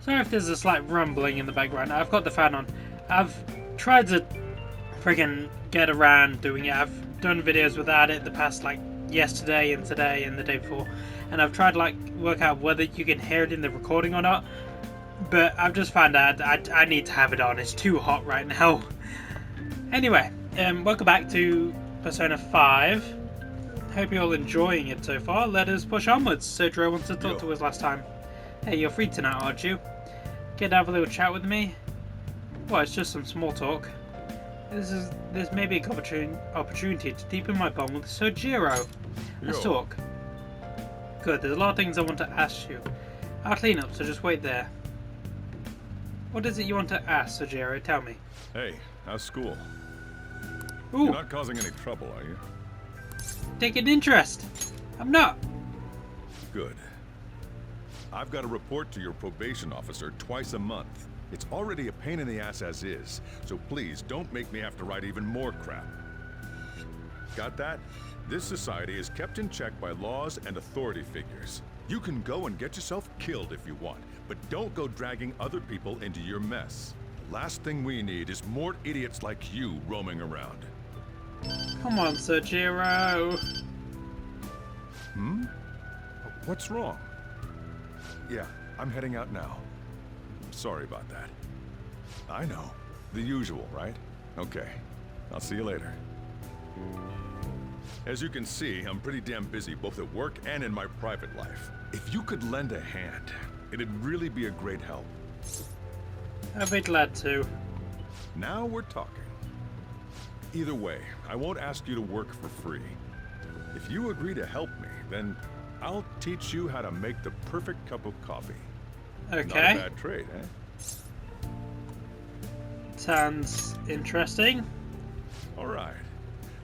Sorry if there's a slight rumbling in the background. I've got the fan on. I've tried to friggin' get around doing it. I've done videos without it the past, like, yesterday and today and the day before. And I've tried to, like, work out whether you can hear it in the recording or not. But I've just found out I need to have it on. It's too hot right now. Anyway, welcome back to Persona 5. Hope you're all enjoying it so far. Let us push onwards. Sergio wants to talk to us last time. Hey, you're free tonight, aren't you? Get to have a little chat with me? Well, it's just some small talk. There's maybe an opportunity to deepen my bond with Sojiro. Let's talk. Good, there's a lot of things I want to ask you. I'll clean up, so just wait there. What is it you want to ask, Sojiro? Tell me. Hey, how's school? Ooh. You're not causing any trouble, are you? Take an interest. I'm not. Good. I've got to report to your probation officer twice a month. It's already a pain in the ass as is, so please don't make me have to write even more crap. Got that? This society is kept in check by laws and authority figures. You can go and get yourself killed if you want, but don't go dragging other people into your mess. The last thing we need is more idiots like you roaming around. Come on, Sojiro. What's wrong? Yeah, I'm heading out now. Sorry about that. I know. The usual, right? Okay. I'll see you later. As you can see, I'm pretty damn busy both at work and in my private life. If you could lend a hand, it'd really be a great help. I'd be glad to. Now we're talking. Either way, I won't ask you to work for free. If you agree to help me, then I'll teach you how to make the perfect cup of coffee. Okay. Not a bad trade, eh? Sounds interesting. All right.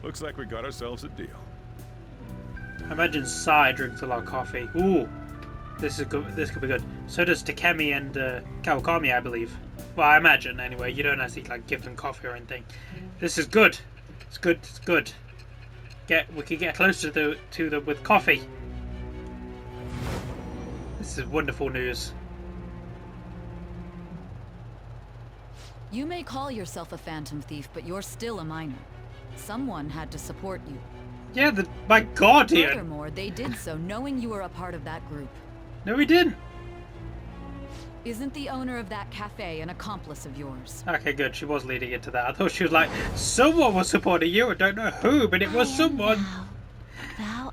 Looks like we got ourselves a deal. I imagine Sai drinks a lot of coffee. Ooh, this is good. This could be good. So does Takemi and Kawakami, I believe. Well, I imagine anyway. You don't actually like give them coffee or anything. This is good. It's good. It's good. We can get closer to them with coffee. This is wonderful news. You may call yourself a phantom thief, but you're still a minor. Someone had to support you. Yeah, my guardian. Furthermore, they did so knowing you were a part of that group. No, he didn't. Isn't the owner of that cafe an accomplice of yours? Okay, good. She was leading into that. I thought she was like, someone was supporting you. I don't know who, but it was someone.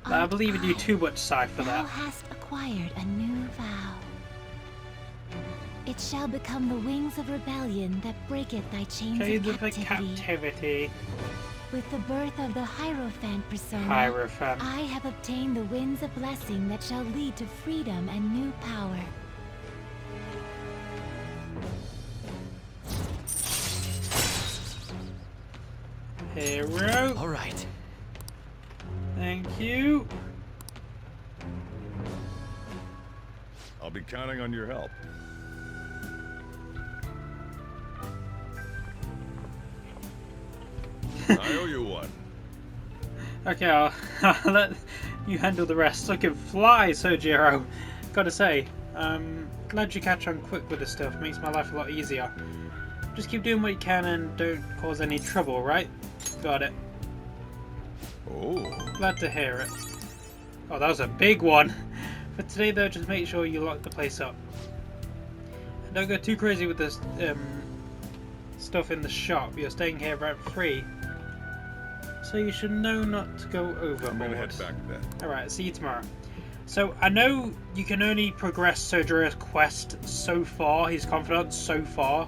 I believe in you too much, Sai, for that. Thou hast acquired a new vow. It shall become the wings of rebellion that breaketh thy chains of captivity. With the birth of the Hierophant persona, I have obtained the winds of blessing that shall lead to freedom and new power. Hero. All right. Thank you. I'll be counting on your help. I owe you one. Okay, I'll let you handle the rest. I can fly, Sojiro. Gotta say, glad you catch on quick with this stuff. Makes my life a lot easier. Just keep doing what you can and don't cause any trouble, right? Got it. Oh. Glad to hear it. Oh, that was a big one. For today, though, just make sure you lock the place up. And don't go too crazy with this stuff in the shop. You're staying here rent free, so you should know not to go overboard. I'm gonna head back then. Alright, see you tomorrow. So, I know you can only progress Sojiro's quest so far, his confidant so far,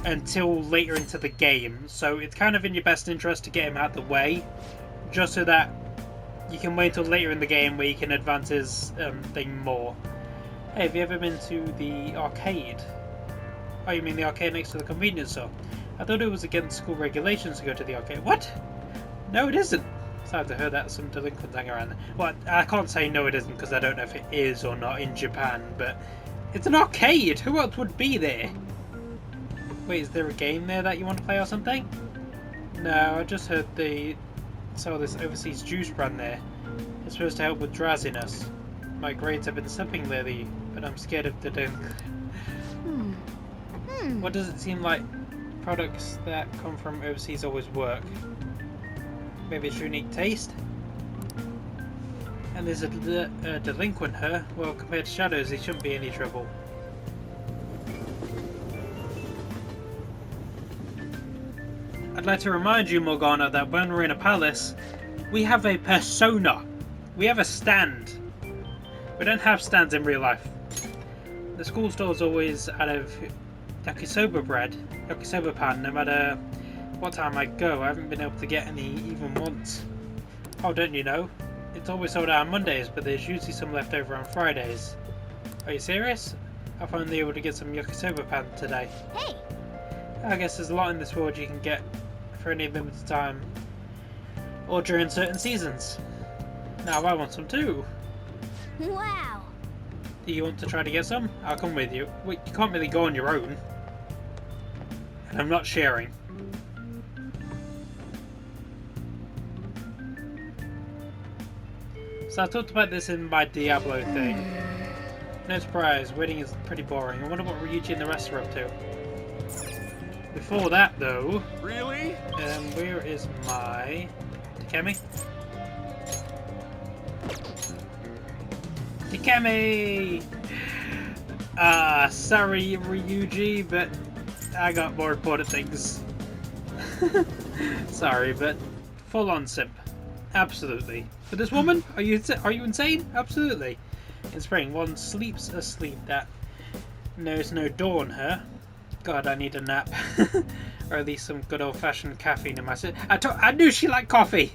until later into the game. So, it's kind of in your best interest to get him out of the way, just so that you can wait until later in the game where you can advance his thing more. Hey, have you ever been to the arcade? Oh, you mean the arcade next to the convenience store? I thought it was against school regulations to go to the arcade. What? No, it isn't. Sad to hear that some delinquents hang around there. Well, I can't say no it isn't because I don't know if it is or not in Japan, but it's an arcade. Who else would be there? Wait, is there a game there that you want to play or something? No, I just heard they sell this overseas juice brand there. It's supposed to help with drowsiness. My grades have been slipping lately, but I'm scared of the What does it seem like products that come from overseas always work? Maybe it's unique taste? And there's a delinquent here. Well, compared to Shadows, he shouldn't be any trouble. I'd like to remind you, Morgana, that when we're in a palace, we have a persona. We have a stand. We don't have stands in real life. The school store is always out of yakisoba bread, yakisoba pan, no matter what time I go. I haven't been able to get any even once. Oh, don't you know? It's always sold out on Mondays, but there's usually some left over on Fridays. Are you serious? I was only able to get some yakisoba pan today. Hey! I guess there's a lot in this world you can get for any limited time, or during certain seasons. Now I want some too. Wow! Do you want to try to get some? I'll come with you. Wait, you can't really go on your own. And I'm not sharing. So I talked about this in my Diablo thing. No surprise, waiting is pretty boring. I wonder what Ryuji and the rest are up to. Before that though... Really? Where is my... Takemi? Takemi! Sorry Ryuji, but I got more important things. Sorry, but full on simp. Absolutely. For this woman? Are you insane? Absolutely. In spring, one sleeps a sleep that knows no dawn, huh? God, I need a nap. Or at least some good old-fashioned caffeine in my system. I knew she liked coffee!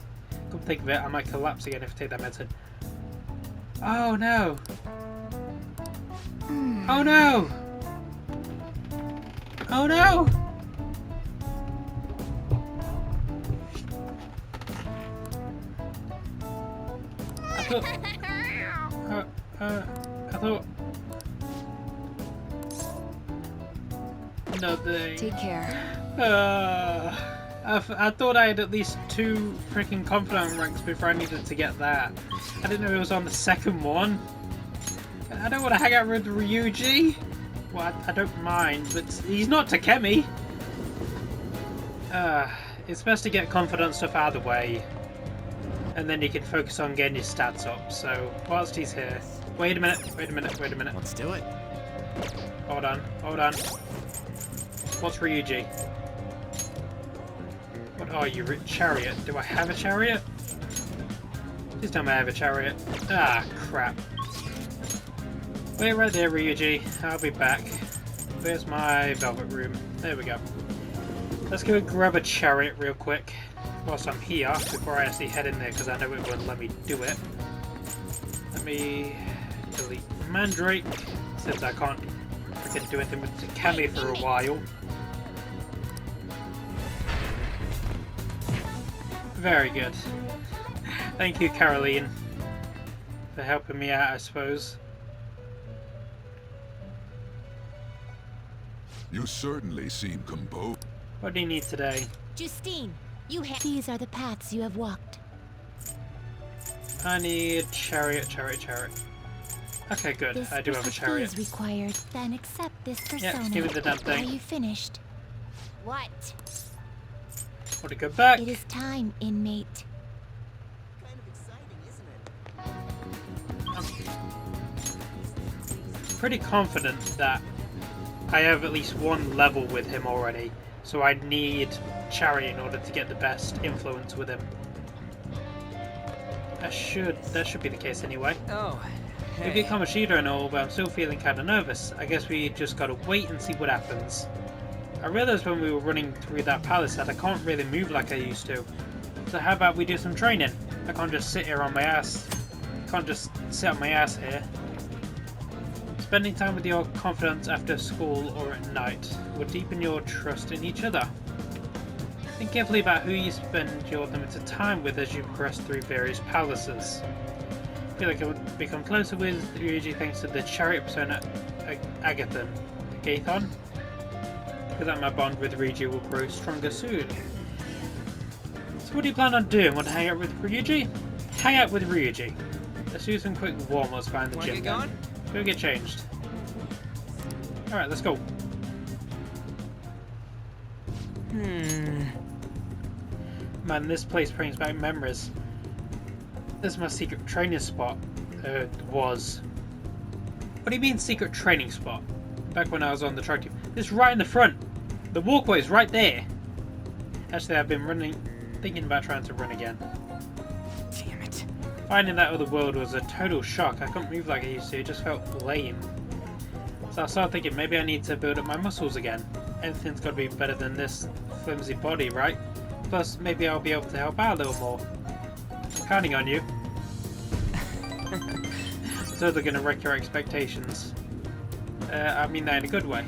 Come think of it, I might collapse again if I take that medicine. Oh no! Oh no! Oh no! I thought... Nothing. Take care. I thought I had at least 2 freaking confidant ranks before I needed to get that. I didn't know it was on the second one. I don't want to hang out with Ryuji. Well, I don't mind, but he's not Takemi. It's best to get confidant stuff out of the way. And then you can focus on getting your stats up. So, whilst he's here... Wait a minute. Let's do it. Hold on. What's Ryuji? What are you? Chariot? Do I have a chariot? Please tell me I have a chariot. Ah, crap. Wait right there, Ryuji. I'll be back. Where's my velvet room? There we go. Let's go grab a chariot real quick whilst I'm here before I actually head in there, because I know it won't let me do it. Let me delete Mandrake, since I can't freaking do anything with Takemi for a while. Very good. Thank you, Caroline, for helping me out, I suppose. You certainly seem composed. What do you need today? Justine, these are the paths you have walked. I need chariot. Okay, good. This I do have a chariot. Is required. Then accept this persona. Yeah, give me the damn Are thing. you finished? What? Want to go back? It is time, inmate. Kind of exciting, isn't it? I'm pretty confident that I have at least 1 level with him already, so I need chariot in order to get the best influence with him. That should be the case anyway. Oh, We hey. become a cheater and all, but I'm still feeling kind of nervous. I guess we just gotta wait and see what happens. I realized when we were running through that palace that I can't really move like I used to. So how about we do some training? I can't just sit here on my ass. Can't just sit on my ass here. Spending time with your confidants after school or at night will deepen your trust in each other. Think carefully about who you spend your limited time with as you progress through various palaces. I feel like I would become closer with Ryuji thanks to the chariot persona Agathon. Because that my bond with Ryuji will grow stronger soon. So what do you plan on doing? Want to hang out with Ryuji? Hang out with Ryuji. Let's do some quick warm-ups behind the Wanna gym get then. going? Go get changed. Alright, let's go. Man, this place brings back memories. This is my secret training spot. Was. What do you mean secret training spot? Back when I was on the track team. This is right in the front. The walkway is right there. Actually, I've been thinking about trying to run again. Damn it. Finding that other world was a total shock. I couldn't move like I used to. It just felt lame. So I started thinking maybe I need to build up my muscles again. Anything's got to be better than this flimsy body, right? Plus, maybe I'll be able to help out a little more. I'm counting on you. I'm totally going to wreck your expectations. I mean that in a good way.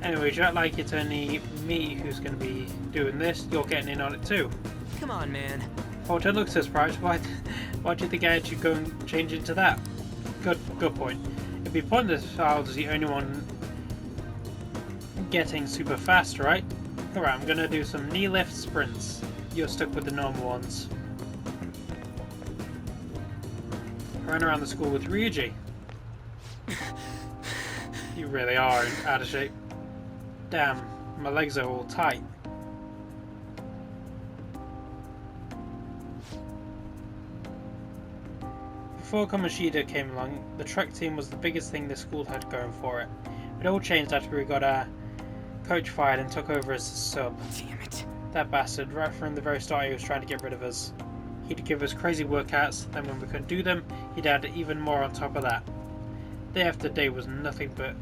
Anyway, would you like it's only me who's going to be doing this? You're getting in on it too. Come on, man. Oh, don't look so surprised. Why do you think I had you go and change into that? Good point. It'd be pointless if I was the only one getting super fast, right? Alright, I'm gonna do some knee lift sprints. You're stuck with the normal ones. Run around the school with Ryuji. You really are out of shape. Damn, my legs are all tight. Before Kamoshida came along, the track team was the biggest thing the school had going for it. It all changed after we got our coach fired and took over as a sub. Damn it. That bastard, right from the very start, he was trying to get rid of us. He'd give us crazy workouts, then when we couldn't do them, he'd add even more on top of that. Day after day was nothing but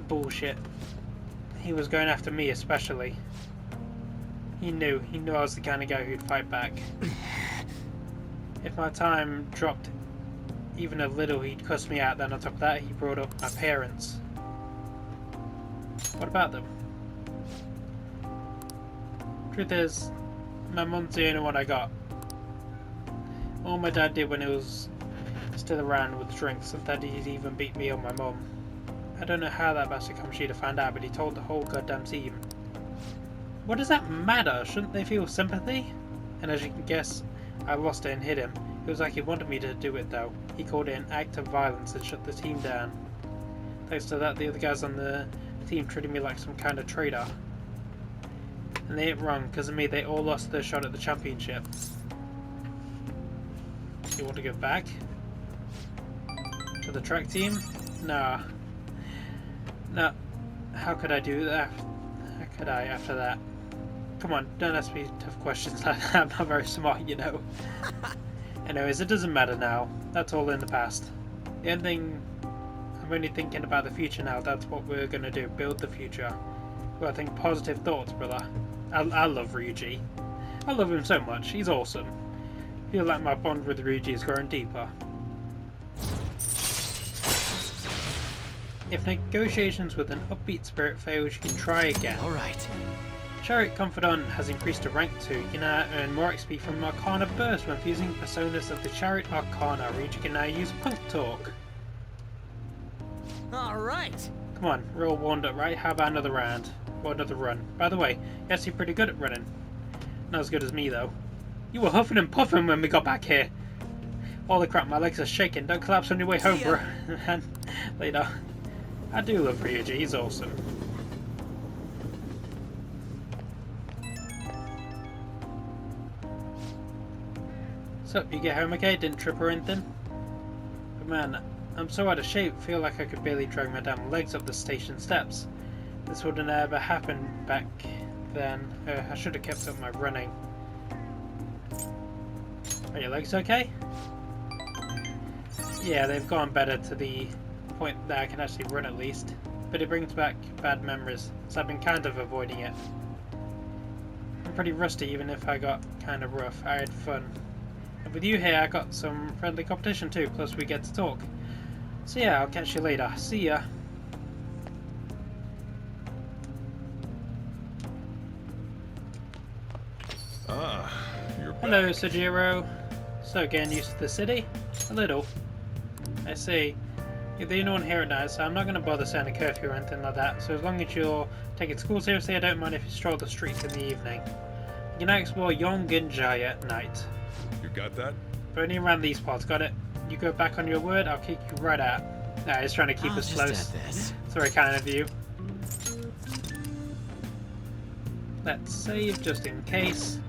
bullshit. He was going after me especially. He knew I was the kind of guy who'd fight back. If my time dropped even a little, he'd cuss me out. Then on top of that, he brought up my parents. What about them? Truth is, my mum's the only one I got. All my dad did when he was still around with drinks, and that he'd even beat me or my mum. I don't know how that bastard Kamoshida found out, but he told the whole goddamn team. What does that matter? Shouldn't they feel sympathy? And as you can guess, I lost it and hit him. It was like he wanted me to do it though. He called it an act of violence and shut the team down. Thanks to that, the other guys on the team treated me like some kind of traitor. And they ain't wrong, because of me they all lost their shot at the championship. You want to go back? To the track team? Nah. No. How could I do that? How could I after that? Come on, don't ask me tough questions like that. I'm not very smart, you know. Anyways, it doesn't matter now. That's all in the past. The only thing, I'm only thinking about the future now. That's what we're gonna do. Build the future. Well, I think positive thoughts, brother. I love Ryuji. I love him so much. He's awesome. I feel like my bond with Ryuji is growing deeper. If negotiations with an upbeat spirit fails, you can try again. Alright. Chariot Confidant has increased to rank 2. You can now earn more XP from Arcana Burst when fusing personas of the Chariot Arcana. Ryuji can now use Punk Talk. Alright. Come on, we're all warmed up, right? How about another round? Or another run? By the way, you're actually pretty good at running. Not as good as me, though. You were huffing and puffing when we got back here. Holy crap, my legs are shaking. Don't collapse on your way home, bro. And later. I do love Ryuji, he's awesome. So, you get home okay? Didn't trip or anything? But man, I'm so out of shape, feel like I could barely drag my damn legs up the station steps. This wouldn't ever happen back then. I should have kept up my running. Are your legs okay? Yeah, they've gone better to the point that I can actually run at least. But it brings back bad memories, so I've been kind of avoiding it. I'm pretty rusty even if I got kind of rough. I had fun. And with you here I got some friendly competition too, plus we get to talk. So yeah, I'll catch you later. See ya. Ah, you're back. Hello, Sojiro. So getting used to the city? A little. I see. You're the only one here at night, so I'm not going to bother setting a curfew or anything like that. So as long as you're taking school seriously, I don't mind if you stroll the streets in the evening. You can now explore Yonginjaya at night. You got that? But only around these parts, got it? You go back on your word, I'll kick you right out. Nah, he's trying to keep us close. It's very kind of you. Let's save just in case.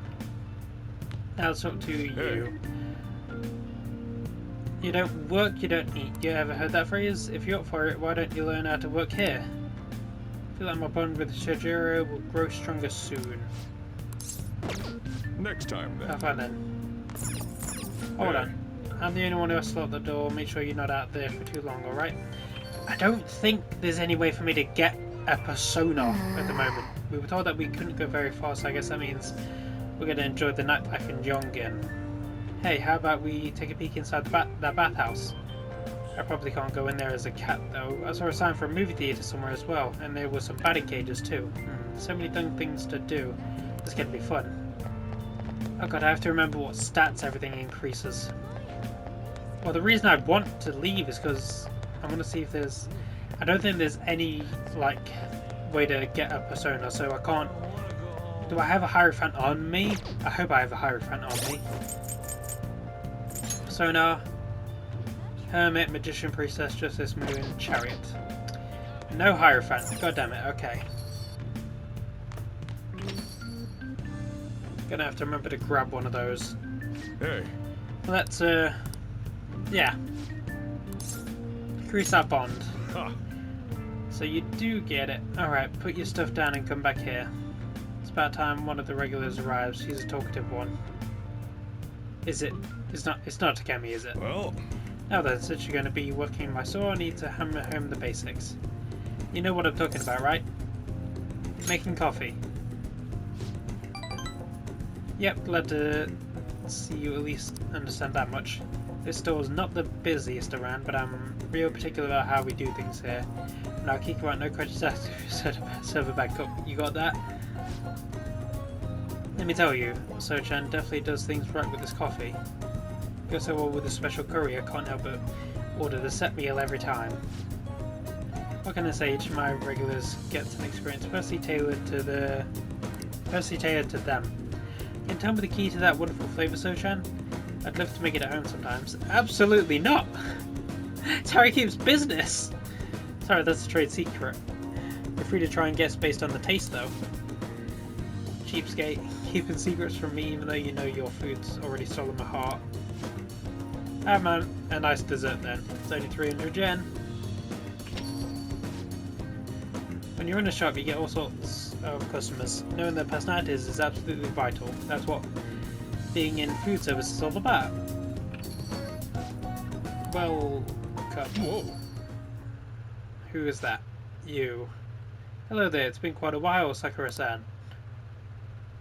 Now it's up to you. You don't work, you don't eat. You ever heard that phrase? If you're up for it, why don't you learn how to work here? I feel like my bond with Sojiro will grow stronger soon. Next time, then. Have fun then. Hold on. I'm the only one who has to lock the door. Make sure you're not out there for too long, alright? I don't think there's any way for me to get a persona at the moment. We were told that we couldn't go very far, so I guess that means we're going to enjoy the nightlife in Jongen. Hey, how about we take a peek inside that bathhouse? I probably can't go in there as a cat, though. I saw a sign for a movie theatre somewhere as well, and there were some batting cages too. So many fun things to do. This is going to be fun. Oh god, I have to remember what stats everything increases. Well, the reason I want to leave is because I want to see if there's... I don't think there's any, like, way to get a persona, so I can't... Do I have a Hierophant on me? I hope I have a Hierophant on me. Persona, Hermit, Magician, Priestess, Justice, Moon, Chariot. No Hierophant. God damn it, okay. Gonna have to remember to grab one of those. Hey. Let's, yeah. Increase our bond. Huh. So you do get it. Alright, put your stuff down and come back here. It's about time one of the regulars arrives. He's a talkative one. Is it? It's not Takemi, is it? Well... Now then, since you're going to be working my saw, I need to hammer home the basics. You know what I'm talking about, right? Making coffee. Yep, glad to see you at least understand that much. This store's not the busiest around, but I'm real particular about how we do things here. And I'll keep out no questions asked if you serve a backup. You got that? Let me tell you, So-chan definitely does things right with this coffee. Goes so well with a special curry, I can't help but order the set meal every time. What can I say? Each of my regulars gets an experience personally tailored to them. Can you tell me the key to that wonderful flavour, So-chan? I'd love to make it at home sometimes. Absolutely not! It's how he keeps business! Sorry, that's a trade secret. You're free to try and guess based on the taste, though. Cheapskate, keeping secrets from me even though you know your food's already stolen my heart. Have man, a nice dessert then. It's only 300 yen. When you're in a shop, you get all sorts of customers. Knowing their personalities is absolutely vital. That's what being in food service is all about. Welcome. Whoa. Who is that? You. Hello there, it's been quite a while, Sakura-san.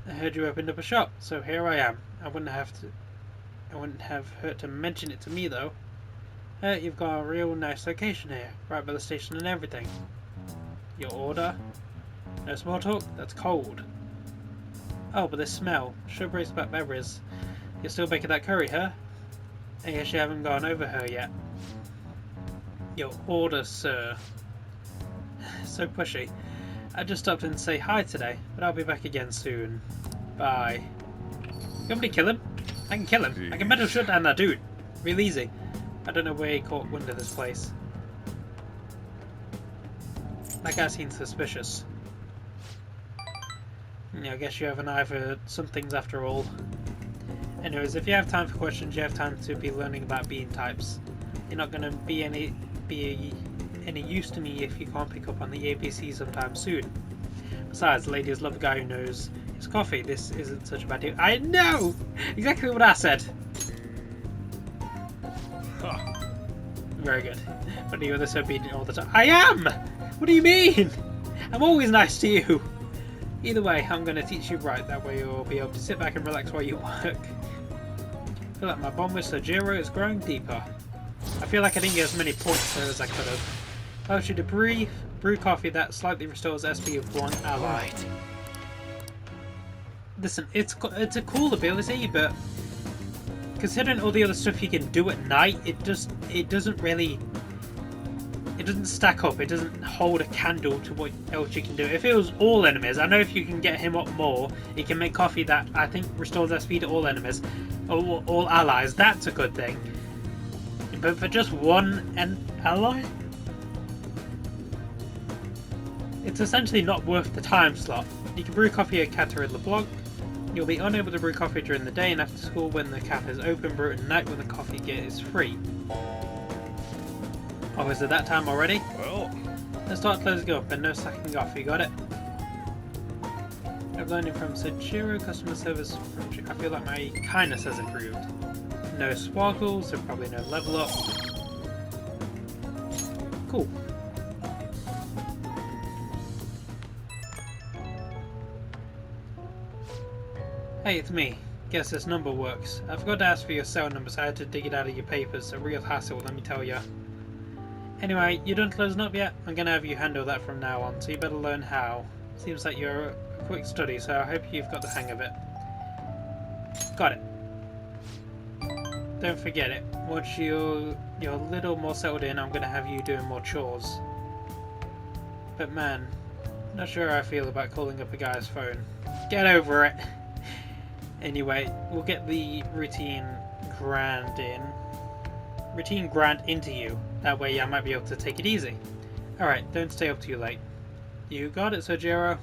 I heard you opened up a shop, so here I am. I wouldn't have hurt to mention it to me though. You've got a real nice location here, right by the station and everything. Your order? No small talk? That's cold. Oh, but this smell. Sure brings back memories. You're still baking that curry, huh? I guess you haven't gone over her yet. Your order, sir. So pushy. I just stopped in to say hi today, but I'll be back again soon. Bye. You want me to kill him? I can kill him. I can metal shut down that dude. Real easy. I don't know where he caught wind of this place. That guy seems suspicious. Yeah, I guess you have an eye for some things after all. Anyways, if you have time for questions, you have time to be learning about bean types. You're not going to be any use to me if you can't pick up on the ABC sometime soon. Besides, ladies love a guy who knows his coffee. This isn't such a bad deal. I know! Exactly what I said! Huh. Very good. But you're this obedient all the time. I am! What do you mean? I'm always nice to you! Either way, I'm going to teach you right. That way you'll be able to sit back and relax while you work. I feel like my bond with Sojiro is growing deeper. I feel like I didn't get as many points there as I could have. I should brew coffee that slightly restores SP of one ally. Right. Listen, it's a cool ability, but considering all the other stuff you can do at night, it doesn't stack up. It doesn't hold a candle to what else you can do. If it was all enemies, I know if you can get him up more, you can make coffee that I think restores SP to all enemies, or all allies. That's a good thing. But for just one ally, it's essentially not worth the time slot. You can brew coffee at Cafeteria LeBlanc. You'll be unable to brew coffee during the day and after school when the cafe is open. Brew at night when the coffee is free. Oh, is it that time already? Well, Let's start closing up and no slacking off. You got it? I've learned from Sojiro customer service. I feel like my kindness has improved. No sparkles, so probably no level up. Cool. Hey, it's me. Guess this number works. I forgot to ask for your cell number, so I had to dig it out of your papers. A real hassle, let me tell ya. Anyway, you done closing up yet? I'm gonna have you handle that from now on, so you better learn how. Seems like you're a quick study, so I hope you've got the hang of it. Got it. Don't forget it. Once you're a little more settled in, I'm gonna have you doing more chores. But man, not sure how I feel about calling up a guy's phone. Get over it. Anyway, we'll get the routine grand into you. That way I might be able to take it easy. Alright, don't stay up too late. You got it, Sojiro?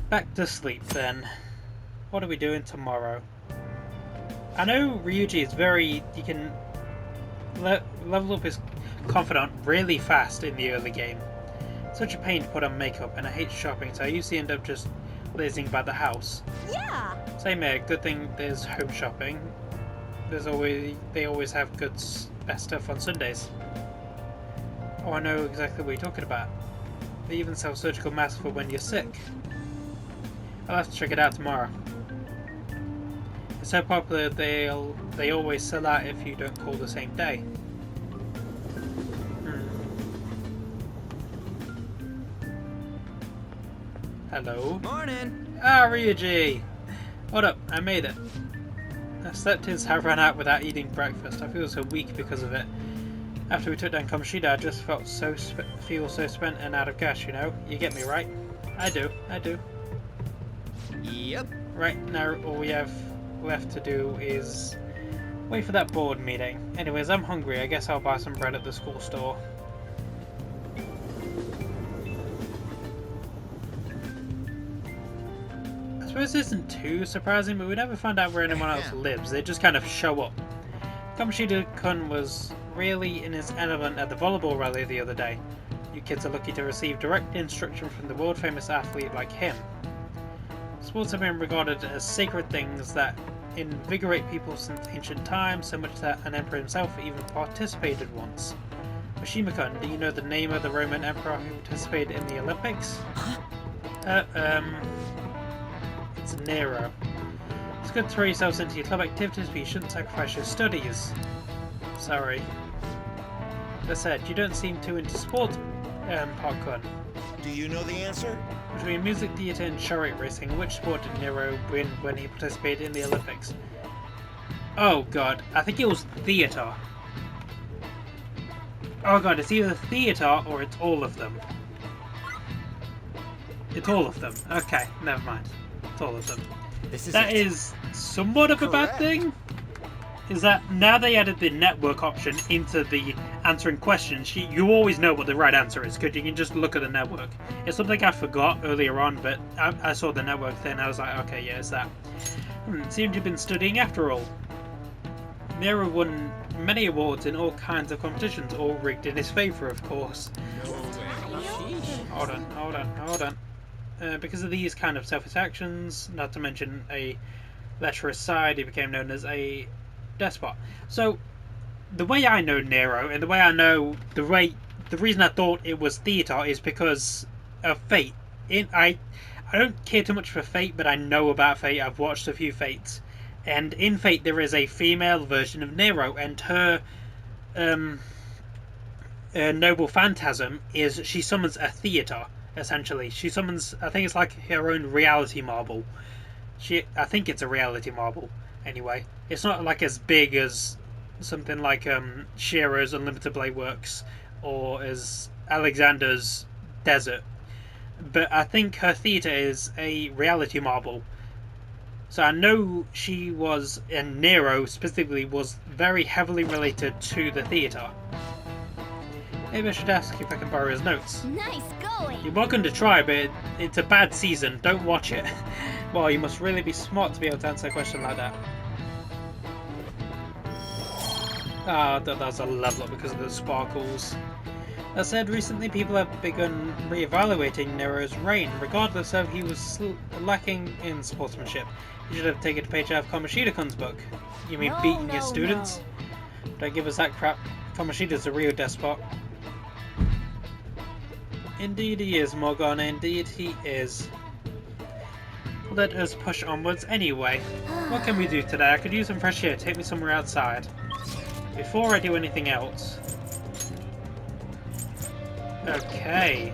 Back to sleep then. What are we doing tomorrow? I know Ryuji is you can level up his confidant really fast in the early game. Such a pain to put on makeup, and I hate shopping, so I usually end up just lazing by the house. Yeah! Same here, good thing there's home shopping. They always have good, best stuff on Sundays. Oh, I know exactly what you're talking about. They even sell surgical masks for when you're sick. I'll have to check it out tomorrow. It's so popular they always sell out if you don't call the same day. Hello? Morning! Ah, Ryuji! What up? I made it. I slept in, so I ran out without eating breakfast. I feel so weak because of it. After we took down Kamoshida, I just felt feel so spent and out of gas, you know? You get me, right? I do. Yep. Right, now all we have left to do is wait for that board meeting. Anyways, I'm hungry. I guess I'll buy some bread at the school store. I suppose this isn't too surprising, but we never find out where anyone else lives. They just kind of show up. Kamoshida-kun was really in his element at the volleyball rally the other day. You kids are lucky to receive direct instruction from the world-famous athlete like him. Sports have been regarded as sacred things that invigorate people since ancient times, so much that an emperor himself even participated once. Mishima-kun, do you know the name of the Roman emperor who participated in the Olympics? It's Nero. It's good to throw yourselves into your club activities, but you shouldn't sacrifice your studies. Sorry. That said, you don't seem too into sports, Park-kun. Do you know the answer? Between music theatre and chariot racing, which sport did Nero win when he participated in the Olympics? Oh god, I think it was theatre. Oh god, it's either theatre or it's all of them. It's all of them. Okay, never mind. It's all of them. That is somewhat of a bad thing. Is that now they added the network option into the answering questions, you always know what the right answer is because you can just look at the network. It's something I forgot earlier on, but I saw the network thing and I was like, okay, yeah, it's that. Seems you've been studying after all. Nero won many awards in all kinds of competitions, all rigged in his favour, of course. Hold on. Because of these kind of selfish actions, not to mention a lecherous side, he became known as a despot. So, the way I know Nero, and the way I know the reason I thought it was theatre is because of Fate. I don't care too much for Fate, but I know about Fate. I've watched a few Fates, and in Fate there is a female version of Nero, and her noble phantasm is she summons a theatre. Essentially, she summons. I think it's like her own reality marble. I think it's a reality marble. Anyway, it's not like as big as something like Shiro's Unlimited Blade Works or as Alexander's Desert. But I think her theatre is a reality marble. So I know she was, and Nero specifically was very heavily related to the theatre. Maybe I should ask if I can borrow his notes. Nice going. You're welcome to try, but it's a bad season. Don't watch it. Well, you must really be smart to be able to answer a question like that. Ah, that was a level up because of the sparkles. That said, recently people have begun re-evaluating Nero's reign, regardless of he was lacking in sportsmanship. You should have taken a page out of Kamoshida-kun's book. You mean beating your students? Don't give us that crap. Kamoshida's a real despot. Indeed he is, Morgana, indeed he is. Let us push onwards anyway. What can we do today? I could use some fresh air. Take me somewhere outside. Before I do anything else. Okay.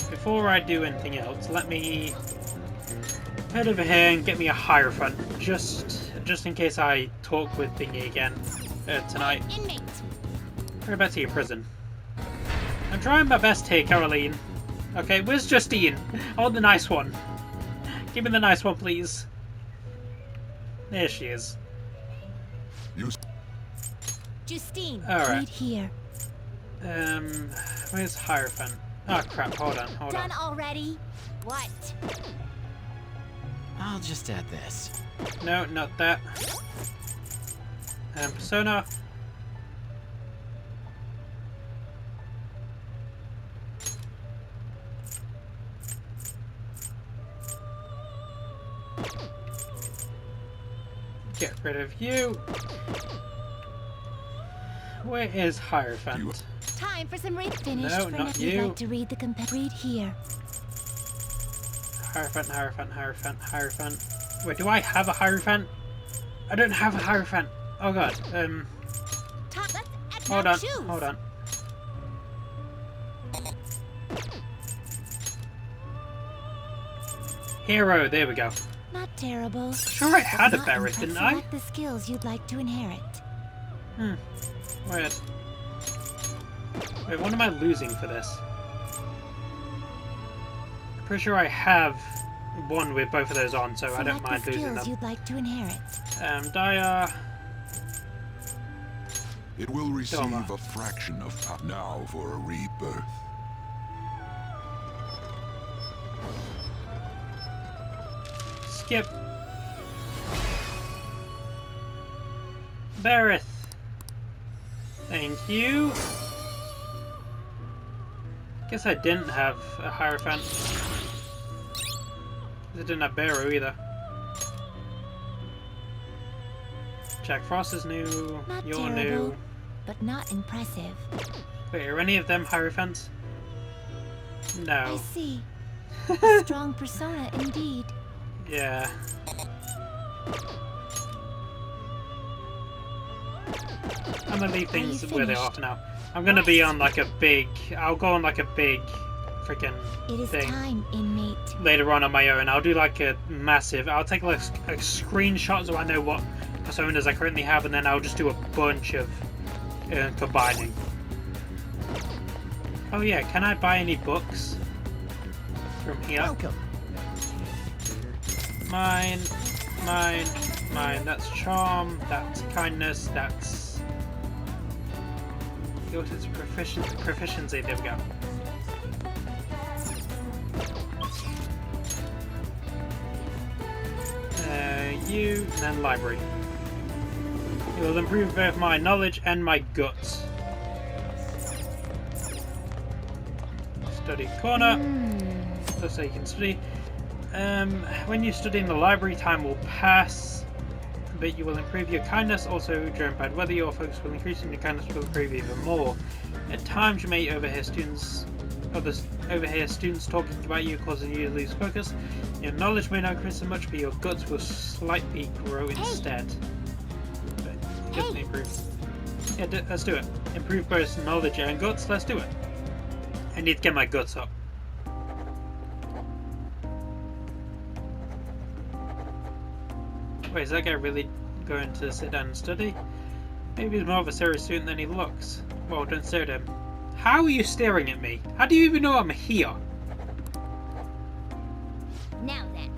Before I do anything else, let me head over here and get me a Hierophant. Just in case I talk with Thingy again tonight. We're back to your prison. I'm trying my best here, Caroline. Okay, where's Justine? I want the nice one. Give me the nice one, please. There she is. Justine, alright. wait here. Where's Hierophant? Oh crap, hold on. Done already? What? I'll just add this. No, not that. Persona. Get rid of you. Where is Hierophant? Time for some read. Finished. No, for not You'd you. like to read the read here. Hierophant. Wait, do I have a Hierophant? I don't have a Hierophant. Oh god. Hold on. Hero, there we go. Not terrible. Sure, I had a Not Barret, didn't I? select the skills you'd like to inherit. Weird. Wait, what am I losing for this? I'm pretty sure I have one with both of those on, so I don't mind losing them. You'd like to inherit. Dia. It will receive Doma. a fraction of power now for a rebirth. Skip. Barret. Thank you. Guess I didn't have a Hierophant. I didn't have Barrow either. Jack Frost is new. Not You're terrible, new. but not impressive. Wait, are any of them Hierophants? I No. see. A strong persona indeed. Yeah. I'm gonna leave things where they are for now. I'm gonna be on like a big. I'll go on like a big freaking It is thing time, inmate. later on my own. I'll do like a massive. I'll take like a screenshot so I know what personas I currently have, and then I'll just do a bunch of combining. Oh yeah, can I buy any books from here? Welcome. Mine. That's charm. That's kindness. That's Gilted's proficiency. There we go. You and then library. It will improve both my knowledge and my guts. Study corner. So you can study. When you study in the library, time will pass, but you will improve your kindness. Also, during bad weather, your focus will increase and your kindness will improve even more. At times, you may overhear students talking about you, causing you to lose focus. Your knowledge may not increase so much, but your guts will slightly grow instead. But it definitely improves. Yeah, let's do it. Improve both knowledge and guts. Let's do it. I need to get my guts up. Wait, is that guy really going to sit down and study? Maybe he's more of a serious student than he looks. Well, don't stare at him. How are you staring at me? How do you even know I'm here? Now then.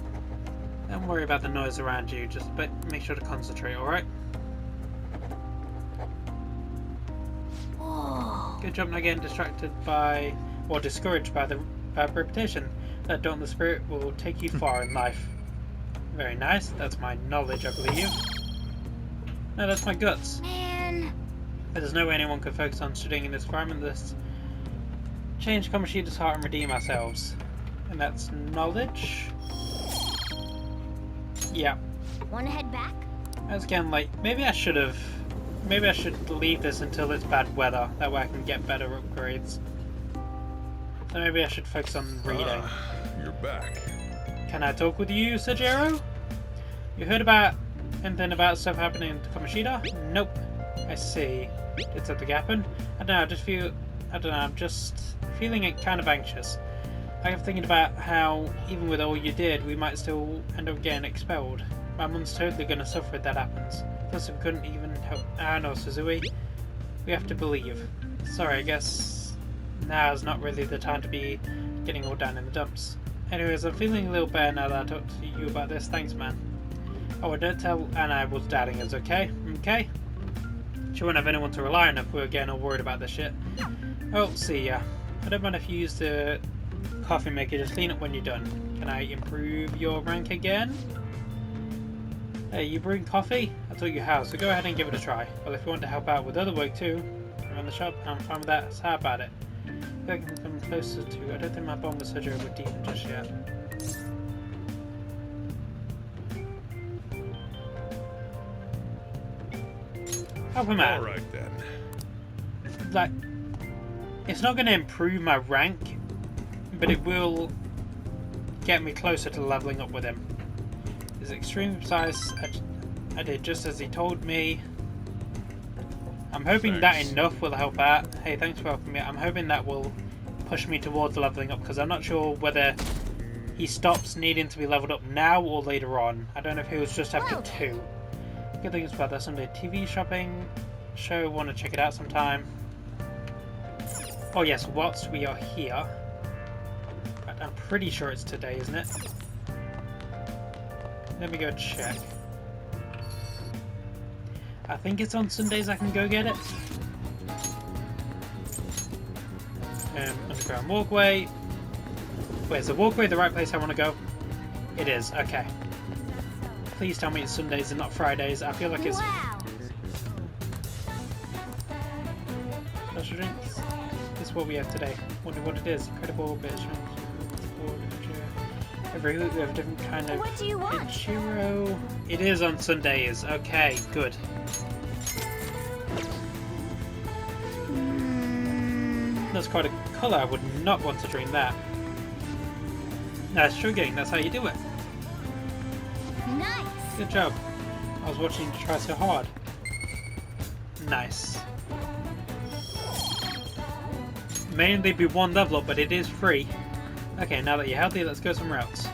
Don't worry about the noise around you, just make sure to concentrate, alright? Good job not getting distracted by, or discouraged by the bad reputation. That dauntless spirit will take you far in life. Very nice. That's my knowledge, I believe. No, that's my guts. Man. There's no way anyone could focus on studying in this environment. Let's change Kamoshida's heart and redeem ourselves. And that's knowledge. Yeah. Wanna head back? As again, like, maybe I should leave this until it's bad weather. That way I can get better upgrades. So maybe I should focus on reading. You're back. Can I talk with you, Sajiro? You heard about anything about stuff happening to Kamoshida? Nope. I see. Did something happen? I don't know, I'm just feeling it kind of anxious. I kept thinking about how, even with all you did, we might still end up getting expelled. My mum's totally gonna suffer if that happens. Plus, we couldn't even help Anne or Suzui. We have to believe. Sorry, I guess now's not really the time to be getting all down in the dumps. Anyways, I'm feeling a little better now that I talked to you about this. Thanks, man. Oh, don't tell Anna I was doubting us, okay? Okay? She won't have anyone to rely on if we were getting all worried about this shit. Oh, see ya. I don't mind if you use the coffee maker, just clean up when you're done. Can I improve your rank again? Hey, you brewing coffee? I taught you how, so go ahead and give it a try. Well, if you want to help out with other work too, around the shop, I'm fine with that, so how about it? I can come closer to. I don't think my bond with Sergio would deepen just yet. Help him out. Alright then. Like, it's not going to improve my rank, but it will get me closer to leveling up with him. He's extremely precise. I did just as he told me. I'm hoping that enough will help out. Hey, thanks for helping me. I'm hoping that will push me towards leveling up, because I'm not sure whether he stops needing to be leveled up now or later on. I don't know if he was just after 2. Good things about that Sunday TV shopping show. Want to check it out sometime. Oh yes, whilst we are here. But I'm pretty sure it's today, isn't it? Let me go check. I think it's on Sundays I can go get it. Underground walkway. Wait, is the walkway the right place I want to go? It is, okay. Please tell me it's Sundays and not Fridays. I feel like it's... Wow. Special drinks? This is what we have today. Wonder what it is. Incredible bit of strength. Every week we have a different kind of What do you want? Ichiro. It is on Sundays. Okay, good. That's quite a colour. I would not want to drink that. That's sugaring. That's how you do it. Nice. Good job. I was watching you try so hard. Nice. May only be one level up, but it is free. Okay, now that you're healthy, let's go somewhere else.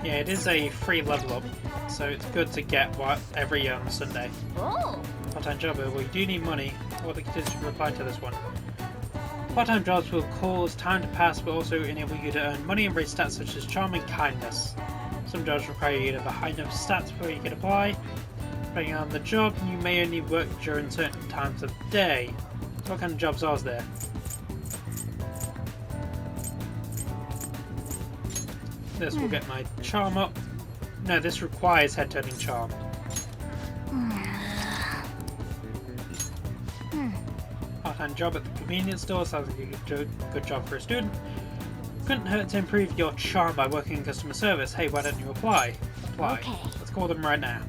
Yeah, it is a free level up, so it's good to get every Sunday. Oh. Part-time job, well, you do need money. What the kids should reply to this one. Part-time jobs will cause time to pass, but also enable you to earn money and raise stats such as charm and kindness. Some jobs require you to have high enough stats before you can apply. Depending on the job, you may only work during certain times of day. So what kind of jobs are there? This will get my charm up. No, this requires head-turning charm. Part-time job at the convenience store sounds like a good job for a student. Couldn't hurt to improve your charm by working in customer service. Hey, why don't you apply? Apply. Okay. Let's call them right now.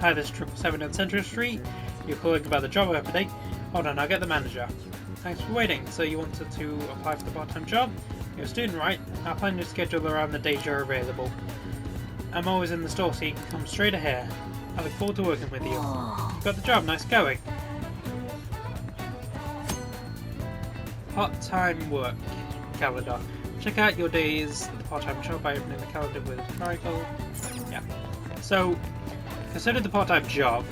Hi, this is 777 on Central Street. You're calling about the job opening. Hold on, I'll get the manager. Thanks for waiting. So you wanted to apply for the part-time job? You're a student, right? I'll plan your schedule around the days you're available. I'm always in the store, so you can come straight ahead. I look forward to working with you. You got the job, nice going. Part-time work calendar. Check out your days at the part-time job by opening the calendar with a triangle. Yeah. So, concerning the part-time job,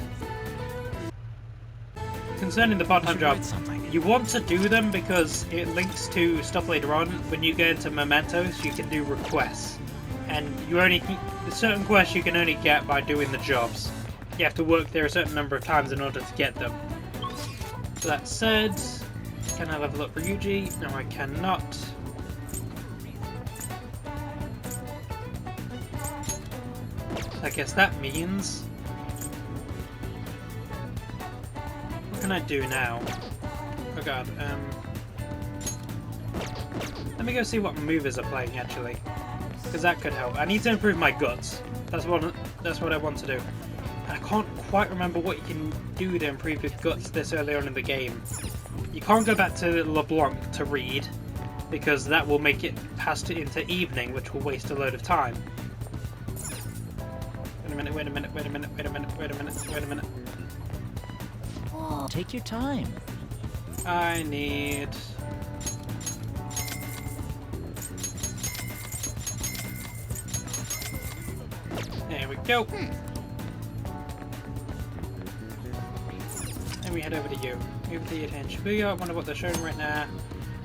you want to do them because it links to stuff later on. When you get into Mementos, you can do requests, and certain quests you can only get by doing the jobs. You have to work there a certain number of times in order to get them. That said, can I level up Ryuji? No, I cannot. I guess that means... What can I do now? Oh god, let me go see what movies are playing actually, because that could help. I need to improve my guts. That's what I want to do. And I can't quite remember what you can do to improve your guts this early on in the game. You can't go back to LeBlanc to read, because that will make it past it into evening, which will waste a load of time. Wait a minute. Take your time. I need... There we go. And we head over to you. Movie theatre in Shibuya. I wonder what they're showing right now.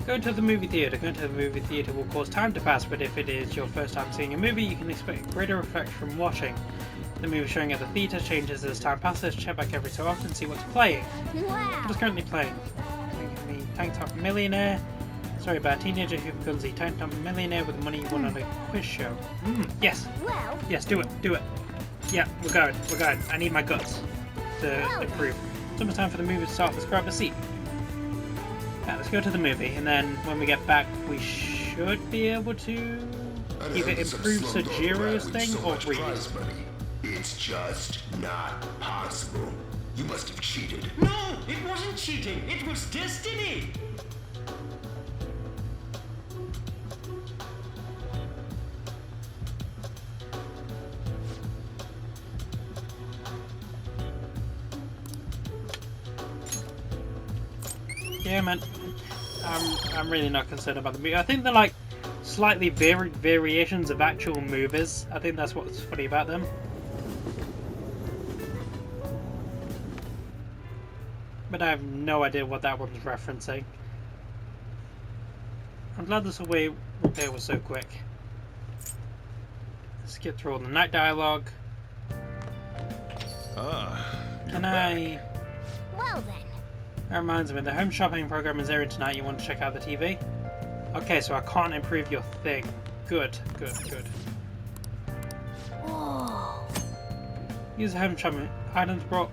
Going to the movie theatre. Going to the movie theatre will cause time to pass, but if it is your first time seeing a movie, you can expect greater effect from watching. The movie showing at the theatre changes as time passes. Check back every so often and see what's playing. Wow. What is currently playing? Tank Top Millionaire. Sorry about a teenager who becomes a Tank Top Millionaire with the money he won on a quiz show. Yes. Well. Yes, do it. Yeah, we're going. I need my guts to improve. It's almost time for the movie to start. Let's grab a seat. Yeah, let's go to the movie, and then when we get back, we should be able to either improve Sojiro's thing or read. It's just not possible. You must have cheated. No, it wasn't cheating. It was destiny. Yeah, man. I'm really not concerned about the movie. I think they're like slightly varied variations of actual movies. I think that's what's funny about them. But I have no idea what that one's referencing. I'm glad this away repair was so quick. Let's get through all the night dialogue. Can I... Well then. That reminds me, the home shopping program is airing tonight. You want to check out the TV? Okay, so I can't improve your thing. Good. Whoa. Use the home shopping items brought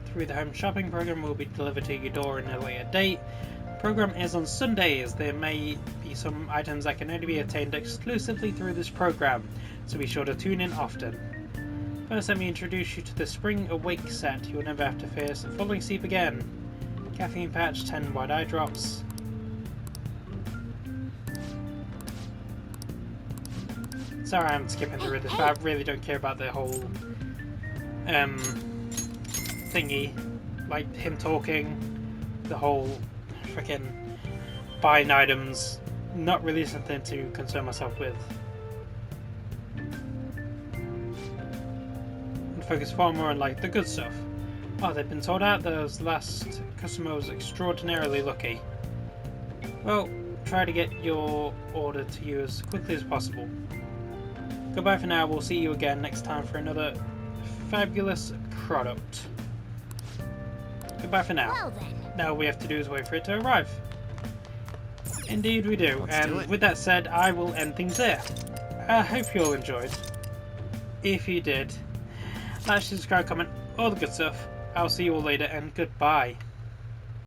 through the home shopping program will be delivered to your door in a later date. The program is on Sundays. There may be some items that can only be attained exclusively through this program, so be sure to tune in often. First, let me introduce you to the Spring Awake set. You will never have to face falling asleep again. Caffeine patch, 10 white eye drops. Sorry, I'm skipping through this, but I really don't care about the whole thingy, like him talking, the whole freaking buying items, not really something to concern myself with. And focus far more on like the good stuff. Oh, they've been sold out. Those last customer was extraordinarily lucky. Well, try to get your order to you as quickly as possible. Goodbye for now. We'll see you again next time for another fabulous product. Goodbye for now. Well then. Now all we have to do is wait for it to arrive. Indeed we do. And with that said, I will end things there. I hope you all enjoyed. If you did, like, subscribe, comment, all the good stuff. I'll see you all later, and goodbye.